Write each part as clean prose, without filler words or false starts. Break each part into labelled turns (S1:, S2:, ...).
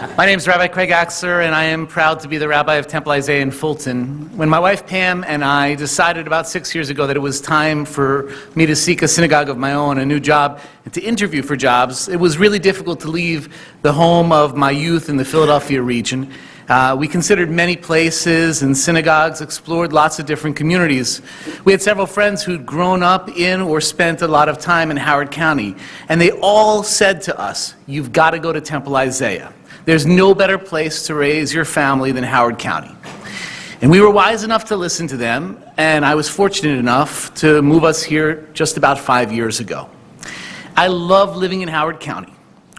S1: My name is Rabbi Craig Axler, and I am proud to be the rabbi of Temple Isaiah in Fulton. When my wife Pam and I decided about 6 years ago that it was time for me to seek a synagogue of my own, a new job, and to interview for jobs, it was really difficult to leave the home of my youth in the Philadelphia region. We considered many places and synagogues, explored lots of different communities. We had several friends who'd grown up in or spent a lot of time in Howard County, and they all said to us, "You've got to go to Temple Isaiah. There's no better place to raise your family than Howard County." And we were wise enough to listen to them, and I was fortunate enough to move us here just about 5 years ago. I love living in Howard County.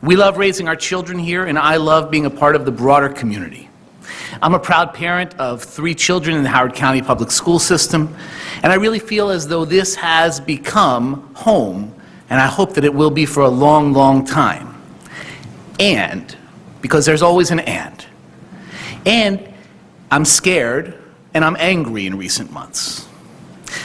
S1: We love raising our children here, and I love being a part of the broader community. I'm a proud parent of 3 children in the Howard County public school system, and I really feel as though this has become home, and I hope that it will be for a long, long time. And, because there's always an and I'm scared and I'm angry in recent months.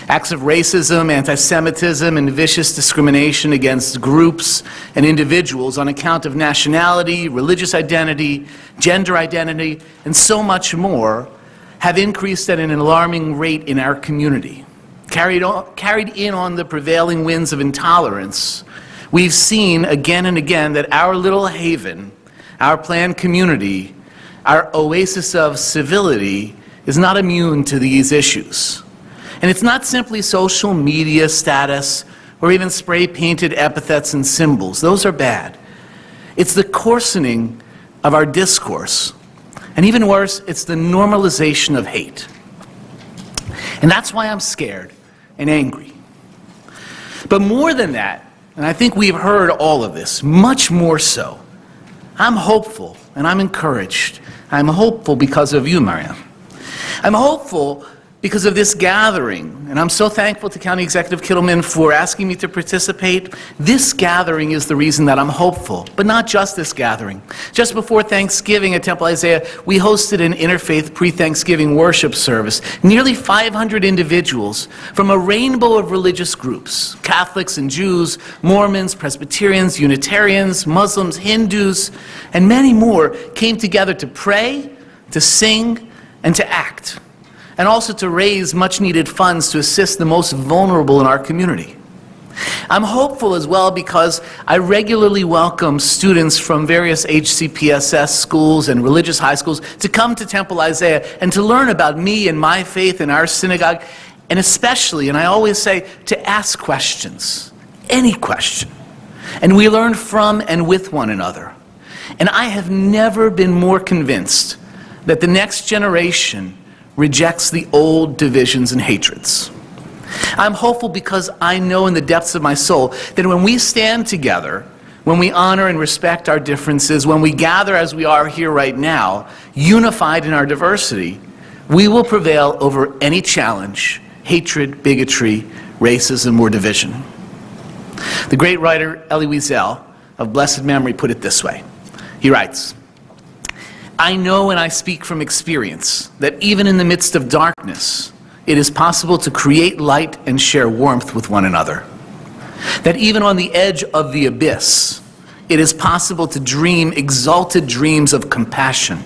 S1: Acts of racism, anti-Semitism, and vicious discrimination against groups and individuals on account of nationality, religious identity, gender identity, and so much more have increased at an alarming rate in our community. Carried in on the prevailing winds of intolerance, we've seen again and again that our little haven, our planned community, our oasis of civility is not immune to these issues. And it's not simply social media status or even spray-painted epithets and symbols. Those are bad. It's the coarsening of our discourse. And even worse, it's the normalization of hate. And that's why I'm scared and angry. But more than that, and I think we've heard all of this, much more so, I'm hopeful and I'm encouraged. I'm hopeful because of you, Mariam. I'm hopeful because of this gathering, and I'm so thankful to County Executive Kittleman for asking me to participate. This gathering is the reason that I'm hopeful, but not just this gathering. Just before Thanksgiving at Temple Isaiah, we hosted an interfaith pre-Thanksgiving worship service. Nearly 500 individuals from a rainbow of religious groups, Catholics and Jews, Mormons, Presbyterians, Unitarians, Muslims, Hindus, and many more came together to pray, to sing, and to act, and also to raise much-needed funds to assist the most vulnerable in our community. I'm hopeful as well because I regularly welcome students from various HCPSS schools and religious high schools to come to Temple Isaiah and to learn about me and my faith in our synagogue, and especially, and I always say, to ask questions, any question. And we learn from and with one another. And I have never been more convinced that the next generation rejects the old divisions and hatreds. I'm hopeful because I know in the depths of my soul that when we stand together, when we honor and respect our differences, when we gather as we are here right now, unified in our diversity, we will prevail over any challenge, hatred, bigotry, racism, or division. The great writer Elie Wiesel of blessed memory put it this way. He writes, "I know and I speak from experience that even in the midst of darkness, it is possible to create light and share warmth with one another. That even on the edge of the abyss, it is possible to dream exalted dreams of compassion.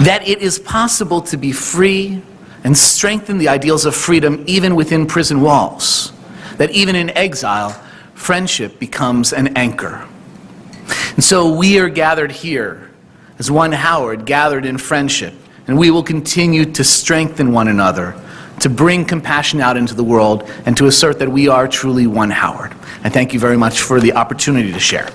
S1: That it is possible to be free and strengthen the ideals of freedom even within prison walls. That even in exile, friendship becomes an anchor." And so we are gathered here as one Howard gathered in friendship, and we will continue to strengthen one another, to bring compassion out into the world, and to assert that we are truly one Howard. I thank you very much for the opportunity to share.